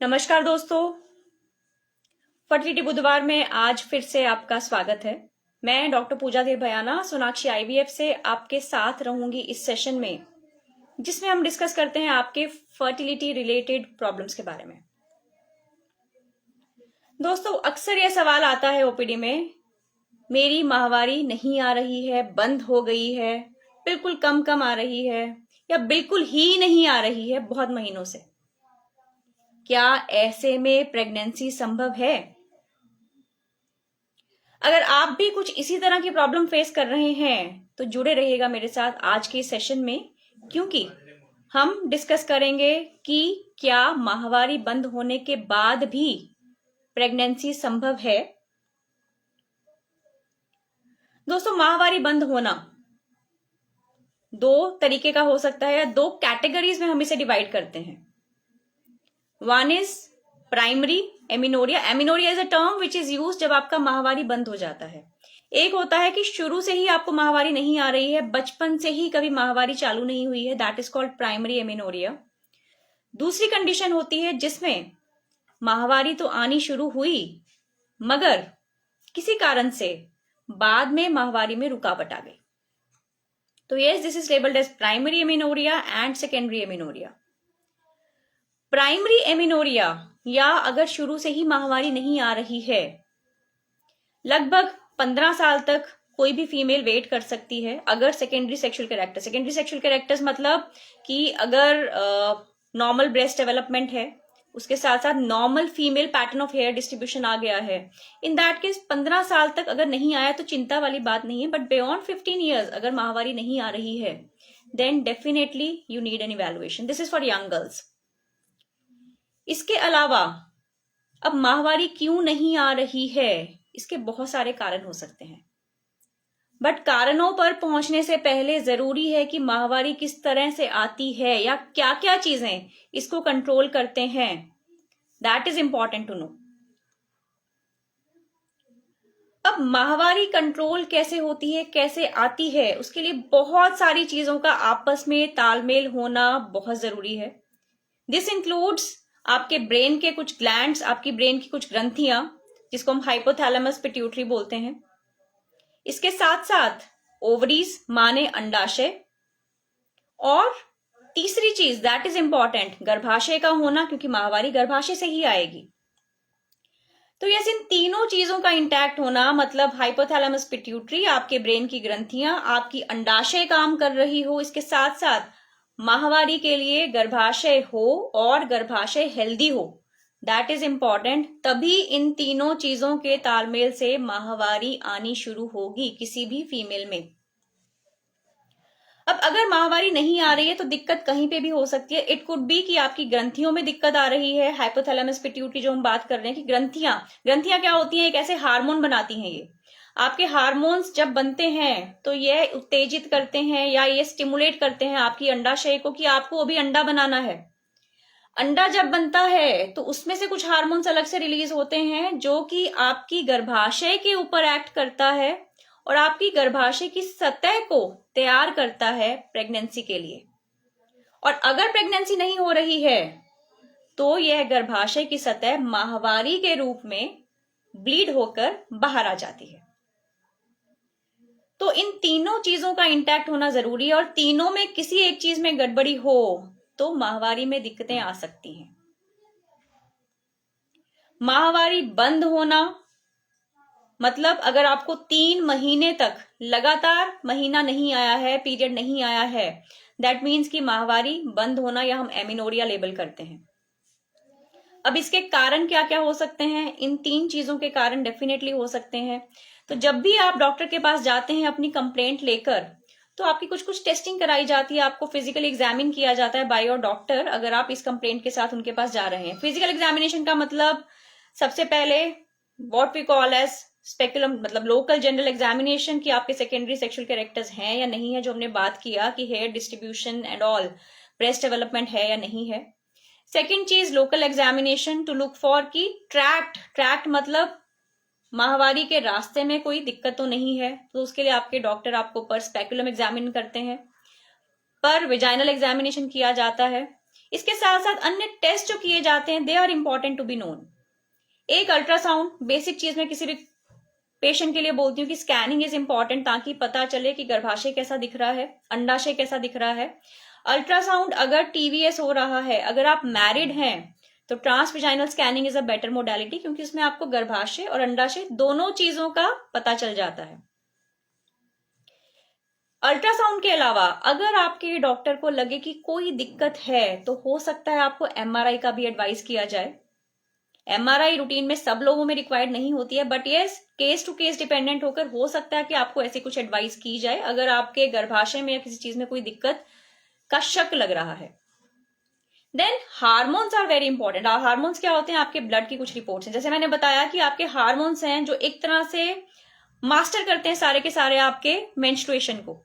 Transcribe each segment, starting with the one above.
नमस्कार दोस्तों, फर्टिलिटी बुधवार में आज फिर से आपका स्वागत है। मैं डॉक्टर पूजा देव भयाना सोनाक्षी आईवीएफ से आपके साथ रहूंगी इस सेशन में, जिसमें हम डिस्कस करते हैं आपके फर्टिलिटी रिलेटेड प्रॉब्लम्स के बारे में। दोस्तों, अक्सर यह सवाल आता है ओपीडी में, मेरी माहवारी नहीं आ रही है, बंद हो गई है, बिल्कुल कम कम आ रही है या बिल्कुल ही नहीं आ रही है बहुत महीनों से। क्या ऐसे में प्रेगनेंसी संभव है? अगर आप भी कुछ इसी तरह की प्रॉब्लम फेस कर रहे हैं तो जुड़े रहिएगा मेरे साथ आज के सेशन में, क्योंकि हम डिस्कस करेंगे कि क्या माहवारी बंद होने के बाद भी प्रेगनेंसी संभव है। दोस्तों, माहवारी बंद होना दो तरीके का हो सकता है या दो कैटेगरीज में हम इसे डिवाइड करते हैं। One is primary amenorrhoea. Amenorrhoea is a term which is use जब आपका माहवारी बंद हो जाता है। एक होता है कि शुरू से ही आपको माहवारी नहीं आ रही है, बचपन से ही कभी माहवारी चालू नहीं हुई है, that is called primary amenorrhoea. दूसरी कंडीशन होती है जिसमें माहवारी तो आनी शुरू हुई मगर किसी कारण से बाद में माहवारी में रुकावट आ गई। तो yes, this is labelled as primary amenorrhoea and secondary amenorrhoea. Primary amenorrhoea या अगर शुरू से ही माहवारी नहीं आ रही है, लगभग 15 साल तक कोई भी फीमेल वेट कर सकती है। अगर सेकेंडरी सेक्सुअल कैरेक्टर्स मतलब कि अगर नॉर्मल ब्रेस्ट डेवलपमेंट है, उसके साथ साथ normal female pattern of hair distribution आ गया है, इन दैट केस 15 साल तक अगर नहीं आया तो चिंता वाली बात नहीं है। बट बियॉन्ड 15 ईयर्स अगर माहवारी नहीं आ रही है, then definitely you need an evaluation. This is for young girls. इसके अलावा अब माहवारी क्यों नहीं आ रही है, इसके बहुत सारे कारण हो सकते हैं, बट कारणों पर पहुंचने से पहले जरूरी है कि माहवारी किस तरह से आती है या क्या क्या चीजें इसको कंट्रोल करते हैं, that is important to know. अब माहवारी कंट्रोल कैसे होती है, कैसे आती है, उसके लिए बहुत सारी चीजों का आपस में तालमेल होना बहुत जरूरी है। दिस इंक्लूड्स आपके ब्रेन के कुछ ग्लैंड्स, आपकी ब्रेन की कुछ ग्रंथियां जिसको हम हाइपोथैलेमस पिट्यूटरी बोलते हैं। इसके साथ साथ ओवरीज माने अंडाशय, और तीसरी चीज दैट इज इंपॉर्टेंट, गर्भाशय का होना, क्योंकि माहवारी गर्भाशय से ही आएगी। तो यस, इन तीनों चीजों का इंटैक्ट होना मतलब हाइपोथैलेमस पिट्यूटरी, आपके ब्रेन की ग्रंथियां, आपकी अंडाशय काम कर रही हो, इसके साथ साथ माहवारी के लिए गर्भाशय हो और गर्भाशय हेल्दी हो, दैट इज इंपॉर्टेंट। तभी इन तीनों चीजों के तालमेल से माहवारी आनी शुरू होगी किसी भी फीमेल में। अब अगर माहवारी नहीं आ रही है तो दिक्कत कहीं पे भी हो सकती है। इट कुड बी कि आपकी ग्रंथियों में दिक्कत आ रही है। हाइपोथैलेमस पिट्यूटरी जो हम बात कर रहे हैं कि ग्रंथियां क्या होती हैं, एक ऐसे हार्मोन बनाती हैं। ये आपके हार्मोन्स जब बनते हैं तो ये उत्तेजित करते हैं या ये स्टिमुलेट करते हैं आपकी अंडाशय को कि आपको अभी अंडा बनाना है। अंडा जब बनता है तो उसमें से कुछ हार्मोन्स अलग से रिलीज होते हैं जो कि आपकी गर्भाशय के ऊपर एक्ट करता है और आपकी गर्भाशय की सतह को तैयार करता है प्रेगनेंसी के लिए। और अगर प्रेगनेंसी नहीं हो रही है तो यह गर्भाशय की सतह माहवारी के रूप में ब्लीड होकर बाहर आ जाती है। तो इन तीनों चीजों का इंटैक्ट होना जरूरी है, और तीनों में किसी एक चीज में गड़बड़ी हो तो माहवारी में दिक्कतें आ सकती हैं। माहवारी बंद होना मतलब अगर आपको 3 महीने तक लगातार महीना नहीं आया है, पीरियड नहीं आया है, दैट मीन्स कि माहवारी बंद होना या हम एमिनोरिया लेबल करते हैं। अब इसके कारण क्या क्या हो सकते हैं, इन 3 चीजों के कारण डेफिनेटली हो सकते हैं। तो जब भी आप डॉक्टर के पास जाते हैं अपनी कंप्लेंट लेकर, तो आपकी कुछ टेस्टिंग कराई जाती है, आपको फिजिकली एग्जामिन किया जाता है बाय योर डॉक्टर अगर आप इस कंप्लेंट के साथ उनके पास जा रहे हैं। फिजिकल एग्जामिनेशन का मतलब सबसे पहले what we call as speculum, मतलब लोकल जनरल एग्जामिनेशन कि आपके सेकेंडरी सेक्सुअल कैरेक्टर्स हैं या नहीं है, जो हमने बात किया कि hair distribution and all, breast development है या नहीं है। सेकेंड चीज local examination to look for की ट्रैक्ट मतलब माहवारी के रास्ते में कोई दिक्कत तो नहीं है, तो उसके लिए आपके डॉक्टर आपको पर स्पेकुलम एग्जामिन करते हैं, पर विजाइनल एग्जामिनेशन किया जाता है। इसके साथ साथ अन्य टेस्ट जो किए जाते हैं, they are important to be known. एक अल्ट्रासाउंड बेसिक चीज में किसी भी पेशेंट के लिए बोलती हूँ कि स्कैनिंग इज इंपॉर्टेंट, ताकि पता चले कि गर्भाशय कैसा दिख रहा है, अंडाशय कैसा दिख रहा है। अल्ट्रासाउंड अगर टीवीएस हो रहा है, अगर आप मैरिड हैं तो transvaginal scanning is a better modality, क्योंकि उसमें आपको गर्भाशय और अंडाशय दोनों चीजों का पता चल जाता है। अल्ट्रासाउंड के अलावा अगर आपके डॉक्टर को लगे कि कोई दिक्कत है तो हो सकता है आपको एमआरआई का भी एडवाइस किया जाए। एमआरआई रूटीन में सब लोगों में रिक्वायर्ड नहीं होती है, but yes case to case dependent होकर हो सकता है कि आपको ऐसी कुछ एडवाइस की जाए अगर आपके गर्भाशय में या किसी चीज में कोई दिक्कत का शक लग रहा है। Then hormones are very important. Hormones क्या होते हैं? आपके ब्लड की कुछ रिपोर्ट्स हैं। जैसे मैंने बताया कि आपके हार्मोन्स हैं जो एक तरह से मास्टर करते हैं सारे के सारे आपके मेंस्ट्रुएशन को,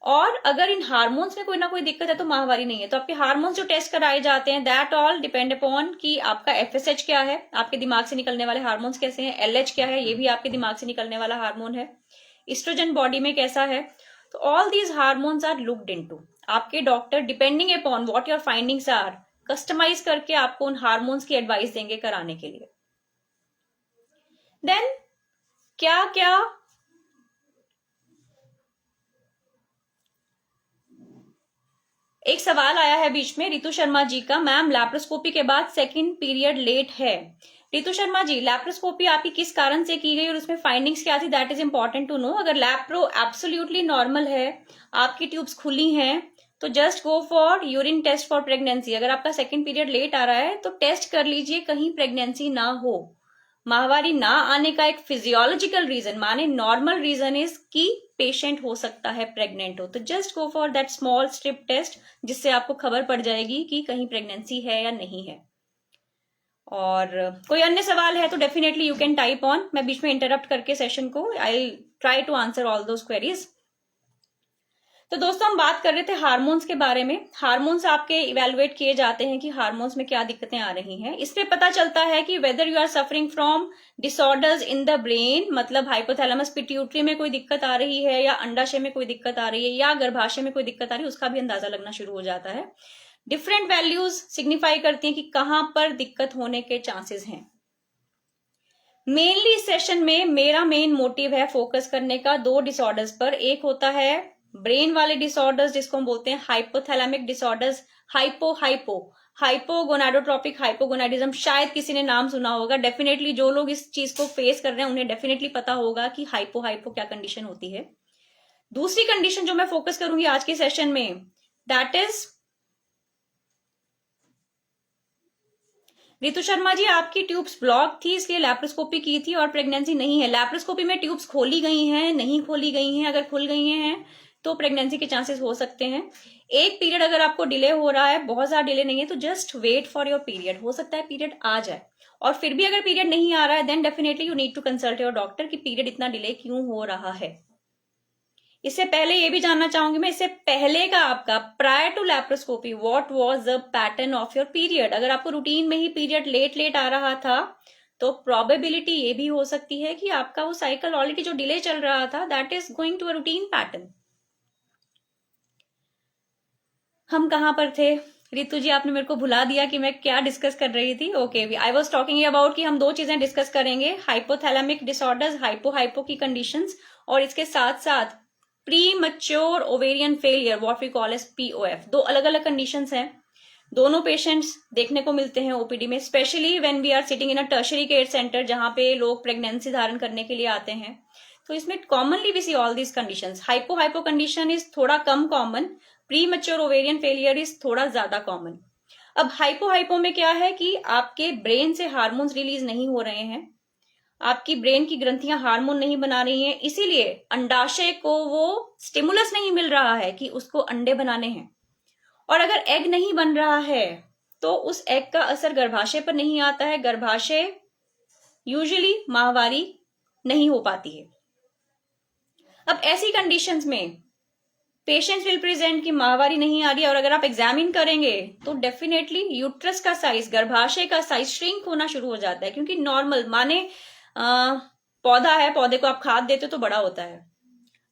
और अगर इन हार्मोन्स में कोई ना कोई दिक्कत है तो माहवारी नहीं है। तो आपके हार्मोन्स जो टेस्ट कराए जाते हैं, दैट ऑल डिपेंड अपॉन कि आपका एफएसएच क्या है, आपके दिमाग से निकलने वाले हार्मोन्स कैसे हैं, एलएच क्या है, ये भी आपके दिमाग से निकलने वाला हार्मोन है, एस्ट्रोजन बॉडी में कैसा है। तो all these hormones are looked into. आपके doctor depending upon what your findings are customize करके आपको उन हार्मोन्स की एडवाइस देंगे कराने के लिए। देन क्या क्या एक सवाल आया है बीच में रितु शर्मा जी का, मैम लैप्रोस्कोपी के बाद सेकंड पीरियड लेट है। रितु शर्मा जी, लैप्रोस्कोपी आपकी किस कारण से की गई और उसमें फाइंडिंग्स क्या थी, that is important to know. अगर लैप्रो एब्सोल्युटली नॉर्मल है, आपकी ट्यूब्स खुली हैं, तो just go for urine test for pregnancy. अगर आपका सेकंड पीरियड लेट आ रहा है तो टेस्ट कर लीजिए कहीं प्रेगनेंसी ना हो। माहवारी ना आने का एक फिजियोलॉजिकल रीजन, माने नॉर्मल रीजन इज कि पेशेंट हो सकता है प्रेग्नेंट हो, तो just go for that small strip test, जिससे आपको खबर पड़ जाएगी कि कहीं प्रेगनेंसी है या नहीं है। और कोई अन्य सवाल है तो definitely you can type on. मैं बीच में इंटरप्ट करके सेशन को I try to answer all those queries. तो दोस्तों हम बात कर रहे थे हार्मोन्स के बारे में। हार्मोन्स आपके इवेलुएट किए जाते हैं कि हार्मोन्स में क्या दिक्कतें आ रही हैं। इससे पता चलता है कि whether you are suffering from disorders in the brain, मतलब हाइपोथैलेमस पिट्यूटरी में कोई दिक्कत आ रही है, या अंडाशय में कोई दिक्कत आ रही है, या गर्भाशय में कोई दिक्कत आ रही है, उसका भी अंदाजा लगना शुरू हो जाता है। डिफरेंट वैल्यूज सिग्निफाई करती हैं कि कहां पर दिक्कत होने के चांसेस हैं। मेनली इस सेशन में मेरा मेन मोटिव है फोकस करने का दो डिसऑर्डर्स पर। एक होता है ब्रेन वाले डिसऑर्डर्स जिसको हम बोलते हैं हाइपोथैलेमिक डिसऑर्डर्स, हाइपोगोनाडोट्रोपिक हाइपोगोनाडिज्म, शायद किसी ने नाम सुना होगा। डेफिनेटली जो लोग इस चीज को फेस कर रहे हैं उन्हें डेफिनेटली पता होगा कि हाइपो क्या कंडीशन होती है। दूसरी कंडीशन जो मैं फोकस करूंगी आज के सेशन में, दैट इज रितु शर्मा जी, आपकी ट्यूब्स ब्लॉक थी इसलिए लैप्रोस्कोपी की थी और प्रेगनेंसी नहीं है। लैप्रोस्कोपी में ट्यूब्स खोली गई हैं, नहीं खोली गई हैं? अगर खुल गई हैं तो प्रेगनेंसी के चांसेस हो सकते हैं। एक पीरियड अगर आपको डिले हो रहा है, बहुत ज्यादा डिले नहीं है, तो just wait for your period. हो सकता है पीरियड आ जाए, और फिर भी अगर पीरियड नहीं आ रहा है then definitely you need to consult your doctor कि पीरियड इतना डिले क्यों हो रहा है। इससे पहले ये भी जानना चाहूंगी मैं, इससे पहले का आपका prior to laparoscopy what was the pattern of your period? अगर आपको रूटीन में ही पीरियड लेट आ रहा था तो प्रोबेबिलिटी ये भी हो सकती है कि आपका वो साइकिल ऑलरेडी जो डिले चल रहा था that is going to a routine pattern. हम कहां पर थे? रितु जी आपने मेरे को भुला दिया कि मैं क्या डिस्कस कर रही थी। Okay, I was talking about कि हम दो चीजें डिस्कस करेंगे, हाइपोथैलेमिक डिसऑर्डर्स, हाइपो की कंडीशंस, और इसके साथ साथ premature ovarian failure what we call as POF। दो अलग अलग कंडीशंस हैं, दोनों पेशेंट्स देखने को मिलते हैं ओपीडी में, specially when we are sitting in a tertiary care centre जहां पे लोग प्रेगनेंसी धारण करने के लिए आते हैं। तो इसमें commonly we see all these conditions. Hypo condition is थोड़ा कम common, premature ovarian failure is थोड़ा ज्यादा कॉमन। अब हाइपो में क्या है कि आपके ब्रेन से हार्मोन्स रिलीज नहीं हो रहे हैं, आपकी ब्रेन की ग्रंथियां हार्मोन नहीं बना रही हैं, इसीलिए अंडाशय को वो स्टिमुलस नहीं मिल रहा है कि उसको अंडे बनाने हैं। और अगर एग नहीं बन रहा है तो उस एग का असर गर्भाशय पर नहीं आता है, गर्भाशय यूजुअली माहवारी नहीं हो पाती है। अब ऐसी कंडीशंस में पेशेंट्स विल प्रेजेंट कि माहवारी नहीं आ रही है, और अगर आप एग्जामिन करेंगे तो डेफिनेटली यूट्रस का साइज, गर्भाशय का साइज श्रिंक होना शुरू हो जाता है, क्योंकि नॉर्मल माने पौधा है, पौधे को आप खाद देते हो तो बड़ा होता है।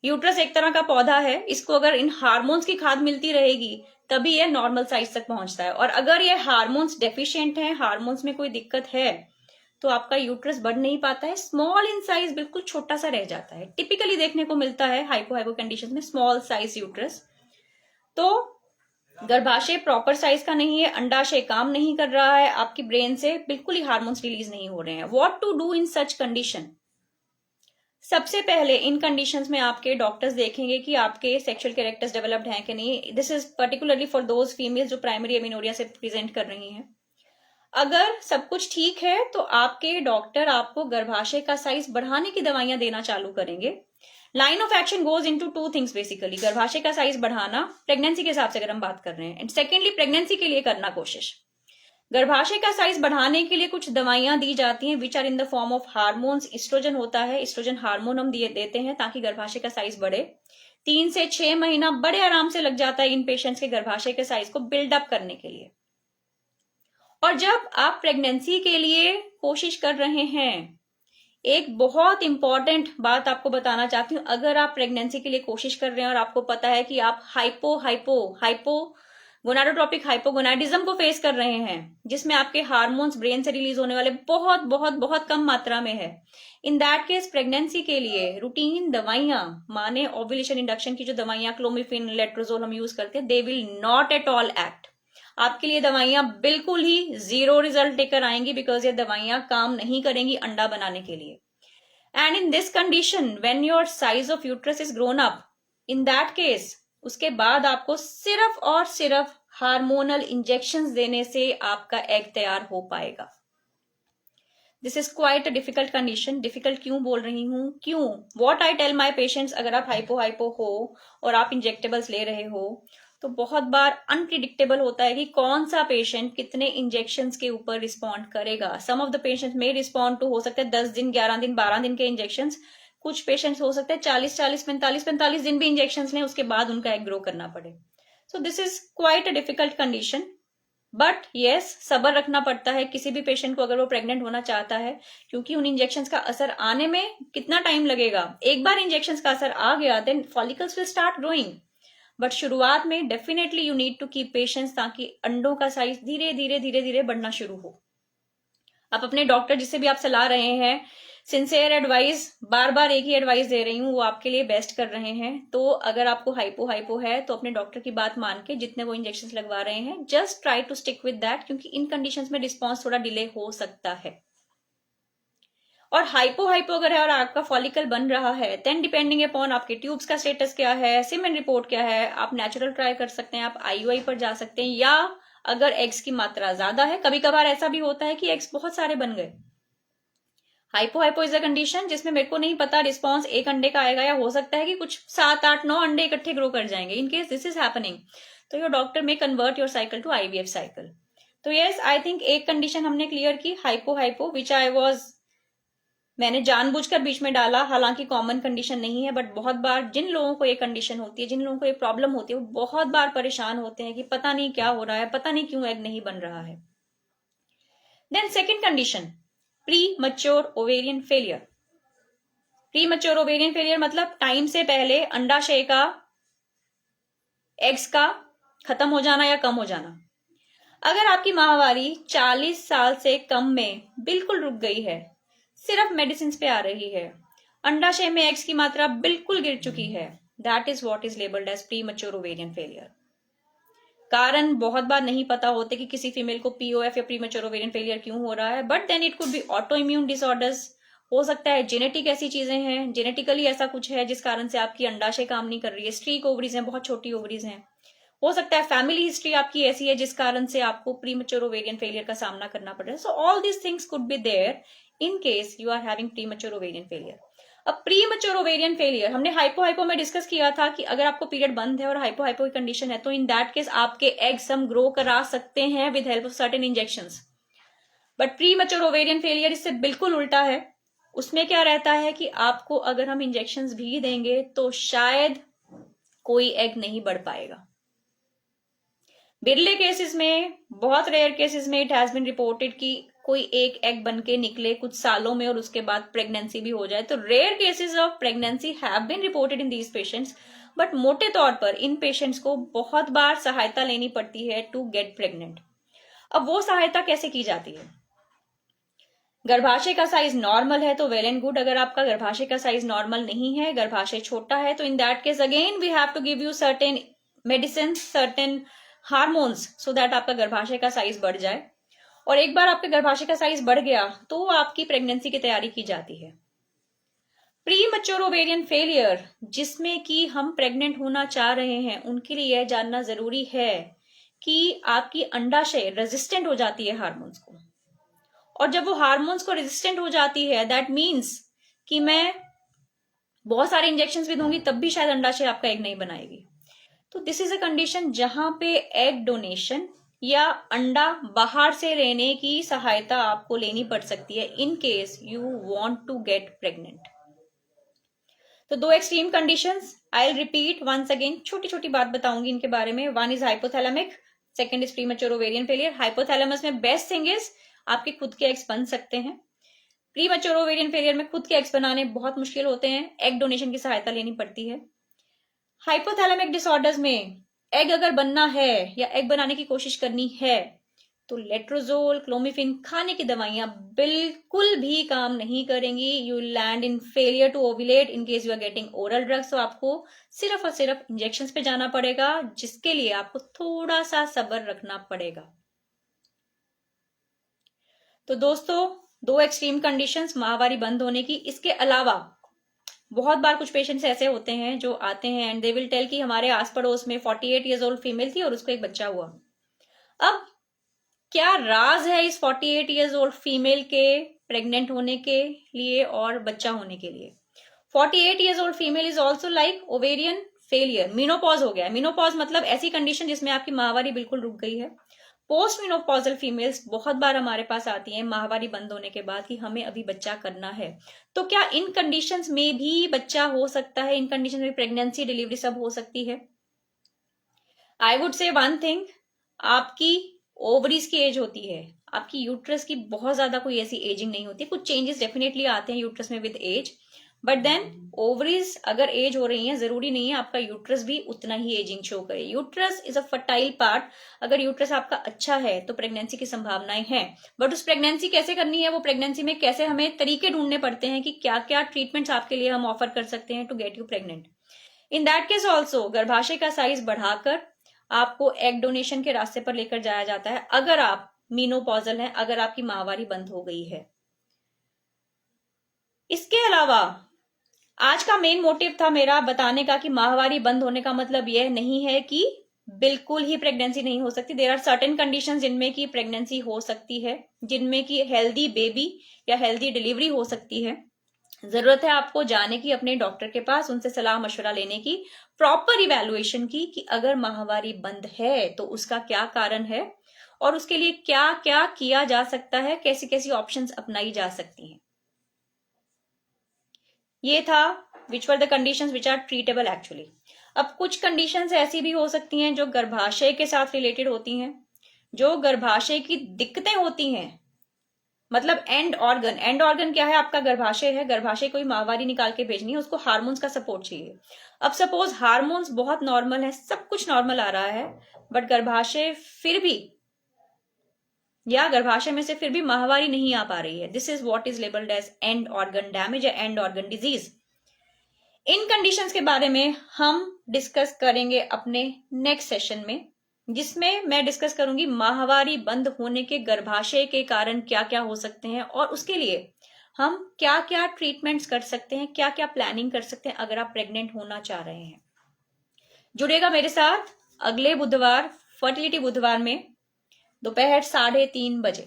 यूट्रस एक तरह का पौधा है, इसको अगर इन हार्मोन्स की खाद मिलती रहेगी तभी ये नॉर्मल साइज तक पहुंचता है। और अगर ये हार्मोन्स डेफिशिएंट है, हार्मोन्स में कोई दिक्कत है, तो आपका यूट्रस बढ़ नहीं पाता है, स्मॉल इन साइज, बिल्कुल छोटा सा रह जाता है। टिपिकली देखने को मिलता है हाइपो कंडीशन में स्मॉल साइज यूट्रस। तो गर्भाशय प्रॉपर साइज का नहीं है, अंडाशय काम नहीं कर रहा है, आपकी ब्रेन से बिल्कुल ही हार्मोन्स रिलीज नहीं हो रहे हैं। What to do in such condition? सबसे पहले इन कंडीशंस में आपके डॉक्टर्स देखेंगे कि आपके सेक्सुअल कैरेक्टर्स डेवलप्ड हैं कि नहीं। This is particularly for those females जो प्राइमरी एमिनोरिया से प्रेजेंट कर रही हैं। अगर सब कुछ ठीक है तो आपके डॉक्टर आपको गर्भाशय का साइज बढ़ाने की दवाइयां देना चालू करेंगे। Line of action goes into two things basically, गर्भाशय का साइज बढ़ाना प्रेगनेंसी के हिसाब से अगर हम बात कर रहे हैं, एंड सेकेंडली प्रेगनेंसी के लिए करना कोशिश। गर्भाशय का साइज बढ़ाने के लिए कुछ दवाइयां दी जाती हैं which are in the form of hormones. Oestrogen होता है, एस्ट्रोजन हार्मोन हम देते हैं ताकि गर्भाशय का साइज बढ़े। 3 से 6 महीना बड़े आराम से लग जाता है इन पेशेंट्स के गर्भाशय के साइज को बिल्डअप करने के लिए। और जब आप प्रेगनेंसी के लिए कोशिश कर रहे हैं, एक बहुत इंपॉर्टेंट बात आपको बताना चाहती हूं, अगर आप प्रेगनेंसी के लिए कोशिश कर रहे हैं और आपको पता है कि आप गोनाडोट्रोपिक हाइपोगोनाडिज्म को फेस कर रहे हैं, जिसमें आपके हार्मोन्स ब्रेन से रिलीज होने वाले बहुत बहुत बहुत कम मात्रा में है, इन दैट केस प्रेगनेंसी के लिए रूटीन दवाइयां, माने ओव्यूलेशन इंडक्शन की जो दवाइयां क्लोमिफिन, लेट्रोजोल हम यूज करते हैं, they will not at all act. आपके लिए दवाइयां बिल्कुल ही 0 रिजल्ट लेकर आएंगी, बिकॉज ये दवाइयां काम नहीं करेंगी अंडा बनाने के लिए। And in this condition when your size of uterus is grown up, in that case उसके बाद आपको सिर्फ और सिर्फ हार्मोनल इंजेक्शंस देने से आपका एग तैयार हो पाएगा। This is quite a difficult condition. Difficult क्यों बोल रही हूं? क्यों? What I tell my patients, अगर आप हाइपो हो और आप इंजेक्टेबल्स ले रहे हो तो बहुत बार अनप्रिडिक्टेबल होता है कि कौन सा पेशेंट कितने इंजेक्शंस के ऊपर रिस्पॉन्ड करेगा। सम ऑफ द पेशेंट्स में रिस्पॉन्ड टू हो सकता है 10 दिन, 11 दिन, 12 दिन के इंजेक्शंस। कुछ पेशेंट्स हो सकते हैं 40, 45 दिन भी इंजेक्शंस लें, उसके बाद उनका एग ग्रो करना पड़े। So this is quite a difficult condition, but yes, सब्र रखना पड़ता है किसी भी पेशेंट को अगर वो प्रेग्नेंट होना चाहता है, क्योंकि उन इंजेक्शंस का असर आने में कितना टाइम लगेगा। एक बार इंजेक्शंस का असर आ गया then follicles will start growing, but शुरुआत में definitely you need to keep patience ताकि अंडों का साइज धीरे धीरे बढ़ना शुरू हो। आप अपने डॉक्टर जिससे भी आप सलाह रहे हैं, सिंसियर एडवाइस, बार बार एक ही एडवाइस दे रही हूँ, वो आपके लिए बेस्ट कर रहे हैं। तो अगर आपको हाइपो है तो अपने डॉक्टर की बात मान के जितने वो इंजेक्शन लगवा रहे हैं, just try to stick with that, क्योंकि इन कंडीशंस में रिस्पॉन्स थोड़ा डिले हो सकता है। और हाइपो अगर है और आपका फॉलिकल बन रहा है, देन डिपेंडिंग अपॉन आपके ट्यूब्स का स्टेटस क्या है, सीमेन रिपोर्ट क्या है, आप नेचुरल ट्राई कर सकते हैं, आप आईयूआई पर जा सकते हैं, या अगर एग्स की मात्रा ज्यादा है, कभी कभार ऐसा भी होता है कि एग्स बहुत सारे बन गए। हाइपो इज अ कंडीशन जिसमें मेरे को नहीं पता रिस्पॉन्स एक अंडे का आएगा, या हो सकता है कि कुछ 7, 8, 9 अंडे इकट्ठे ग्रो कर जाएंगे। In case this is happening, तो your doctor may convert your cycle to IVF cycle. तो यस, आई थिंक एक कंडीशन हमने क्लियर की, हाइपो विच मैंने जानबूझकर बीच में डाला, हालांकि कॉमन कंडीशन नहीं है, बट बहुत बार जिन लोगों को ये कंडीशन होती है, जिन लोगों को ये प्रॉब्लम होती है, वो बहुत बार परेशान होते हैं कि पता नहीं क्या हो रहा है, पता नहीं क्यों एग नहीं बन रहा है। Then second condition, premature ovarian failure. Premature ovarian failure मतलब टाइम से पहले अंडाशय का, एग्स का खत्म हो जाना या कम हो जाना। अगर आपकी माहवारी 40 साल से कम में बिल्कुल रुक गई है, सिर्फ मेडिसिन पे आ रही है, अंडाशय में एग्स की मात्रा बिल्कुल गिर चुकी है, that is what is labelled as premature ovarian failure. कारण बहुत बार नहीं पता होते कि किसी फीमेल को पीओएफ या प्री मच्योर ओवेरियन फेलियर क्यों हो रहा है, but then it could be autoimmune disorders, हो सकता है जेनेटिक ऐसी चीजें हैं, जेनेटिकली ऐसा कुछ है जिस कारण से आपकी अंडाशय काम नहीं कर रही है, स्ट्रीक ओवरीज हैं, बहुत छोटी ओवरीज हैं। हो सकता है फैमिली हिस्ट्री आपकी ऐसी है जिस कारण से आपको प्रीमच्योर ओवेरियन फेलियर का सामना करना पड़ रहा है। So all these things could be there in case you are having premature ovarian failure. अब प्रीमच्योर ओवेरियन फेलियर हमने हाइपो में डिस्कस किया था कि अगर आपको पीरियड बंद है और हाइपो की कंडीशन है, तो इन दैट केस आपके एग्स हम ग्रो करा सकते हैं with help of certain injections. But premature ovarian failure इससे बिल्कुल उल्टा है। उसमें क्या रहता है कि आपको अगर हम इंजेक्शंस भी देंगे तो शायद कोई एग नहीं बढ़ पाएगा। बिरले केसेस में, बहुत रेयर केसेस में इट हैज बीन रिपोर्टेड कि कोई एक एग बन के निकले कुछ सालों में और उसके बाद प्रेगनेंसी भी हो जाए। तो rare cases of pregnancy have been reported in these patients, but मोटे तौर पर इन पेशेंट्स को बहुत बार सहायता लेनी पड़ती है टू गेट प्रेग्नेंट। अब वो सहायता कैसे की जाती है? गर्भाशय का साइज नॉर्मल है तो वेल एंड गुड। अगर आपका गर्भाशय का साइज नॉर्मल नहीं है, गर्भाशय छोटा है, तो in that case again we have to give you certain medicine, certain hormones, so that आपका गर्भाशय का साइज बढ़ जाए। और एक बार आपके गर्भाशय का साइज बढ़ गया तो आपकी प्रेगनेंसी की तैयारी की जाती है। प्री मैच्योर ओवेरियन फेलियर, जिसमें कि हम प्रेग्नेंट होना चाह रहे हैं, उनके लिए यह जानना जरूरी है कि आपकी अंडाशय रेजिस्टेंट हो जाती है हार्मोन्स को, और जब वो हार्मोन्स को रेजिस्टेंट हो जाती है दैट मीन्स कि मैं बहुत सारे इंजेक्शंस भी दूंगी तब भी शायद अंडाशय आपका एग नहीं बनाएगी। तो दिस इज अ कंडीशन जहां पे एग डोनेशन या अंडा बाहर से लेने की सहायता आपको लेनी पड़ सकती है in case you want to get pregnant. तो दो extreme conditions, I will repeat once again, छोटी छोटी बात बताऊंगी इनके बारे में। One is hypothalamic, second is premature ovarian failure. Hypothalamus में बेस्ट थिंग इज आपके खुद के एग्स बन सकते हैं। प्रीमैच्योर ओवेरियन फेलियर में खुद के एग्स बनाने बहुत मुश्किल होते हैं, एग डोनेशन की सहायता लेनी पड़ती है। हाइपोथैलेमिक डिसऑर्डर्स में एग अगर बनना है या एग बनाने की कोशिश करनी है तो लेट्रोजोल, क्लोमिफिन खाने की दवाइयां बिल्कुल भी काम नहीं करेंगी। You land in failure to ovulate in case you are getting oral drugs. तो आपको सिर्फ और सिर्फ इंजेक्शंस पे जाना पड़ेगा, जिसके लिए आपको थोड़ा सा सब्र रखना पड़ेगा। तो दोस्तों, दो एक्सट्रीम कंडीशंस माहवारी बंद होने की। इसके अलावा बहुत बार कुछ पेशेंट्स ऐसे होते हैं जो आते हैं एंड दे विल टेल कि हमारे आस पड़ोस में 48 ईयर्स ओल्ड फीमेल थी और उसको एक बच्चा हुआ। अब क्या राज है इस 48 ईयर्स ओल्ड फीमेल के प्रेग्नेंट होने के लिए और बच्चा होने के लिए? 48 years old female is also like ovarian failure. Menopause हो गया है। मीनोपॉज मतलब ऐसी कंडीशन जिसमें आपकी माहवारी बिल्कुल रुक गई है। पोस्ट मीनोपॉजल फीमेल्स बहुत बार हमारे पास आती हैं माहवारी बंद होने के बाद कि हमें अभी बच्चा करना है। तो क्या इन कंडीशंस में भी बच्चा हो सकता है? इन कंडीशन में प्रेगनेंसी, डिलीवरी सब हो सकती है? I would say one thing, आपकी ओवरीज की एज होती है, आपकी यूट्रस की बहुत ज्यादा कोई ऐसी एजिंग नहीं होती। कुछ चेंजेस डेफिनेटली आते हैं यूट्रस में with age, but then ovaries अगर एज हो रही है जरूरी नहीं है आपका यूट्रस भी उतना ही एजिंग शो करे। Uterus is a fertile part. अगर यूट्रस आपका अच्छा है तो प्रेगनेंसी की संभावनाएं हैं, बट उस प्रेगनेंसी कैसे करनी है, वो प्रेगनेंसी में कैसे हमें तरीके ढूंढने पड़ते हैं कि क्या क्या ट्रीटमेंट्स आपके लिए हम ऑफर कर सकते हैं to get you pregnant. In that case also गर्भाशय का साइज बढ़ाकर आपको एग डोनेशन के रास्ते पर लेकर जाया जाता है अगर आप मीनोपॉजल हैं, अगर आपकी माहवारी बंद हो गई है। इसके अलावा आज का मेन मोटिव था मेरा बताने का कि माहवारी बंद होने का मतलब यह नहीं है कि बिल्कुल ही प्रेगनेंसी नहीं हो सकती। देयर आर सर्टेन कंडीशंस जिनमें की प्रेगनेंसी हो सकती है, जिनमें की हेल्दी बेबी या हेल्दी डिलीवरी हो सकती है। जरूरत है आपको जाने की अपने डॉक्टर के पास, उनसे सलाह मशवरा लेने की, प्रॉपर इवैल्यूएशन की कि अगर माहवारी बंद है तो उसका क्या कारण है और उसके लिए क्या क्या किया जा सकता है, कैसी कैसी ऑप्शंस अपनाई जा सकती हैं। ये था which were the conditions which are treatable actually. अब कुछ कंडीशंस ऐसी भी हो सकती हैं जो गर्भाशय के साथ रिलेटेड होती हैं, जो गर्भाशय की दिक्कतें होती हैं। मतलब एंड ऑर्गन, एंड ऑर्गन क्या है? आपका गर्भाशय है, गर्भाशय कोई माहवारी निकाल के भेजनी है, उसको हार्मोन्स का सपोर्ट चाहिए। अब सपोज हार्मोन्स बहुत नॉर्मल है, सब कुछ नॉर्मल आ रहा है, बट गर्भाशय फिर भी या गर्भाशय में से फिर भी माहवारी नहीं आ पा रही है। This is what is labelled as end organ damage या एंड ऑर्गन डिजीज। इन कंडीशंस के बारे में हम डिस्कस करेंगे अपने नेक्स्ट सेशन में, जिसमें मैं डिस्कस करूंगी माहवारी बंद होने के गर्भाशय के कारण क्या क्या हो सकते हैं और उसके लिए हम क्या क्या ट्रीटमेंट्स कर सकते हैं, क्या क्या प्लानिंग कर सकते हैं अगर आप प्रेग्नेंट होना चाह रहे हैं। जुड़ेगा मेरे साथ अगले बुधवार, फर्टिलिटी बुधवार में दोपहर 3:30 बजे।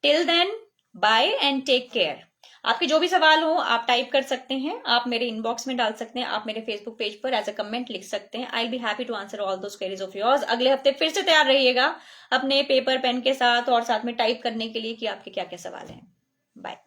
Till then bye and take care. आपके जो भी सवाल हो आप टाइप कर सकते हैं, आप मेरे इनबॉक्स में डाल सकते हैं, आप मेरे फेसबुक पेज पर एज अ कमेंट लिख सकते हैं। I will be happy to answer all those queries of yours. अगले हफ्ते फिर से तैयार रहिएगा अपने पेपर पेन के साथ और साथ में टाइप करने के लिए कि आपके क्या क्या सवाल हैं। बाय।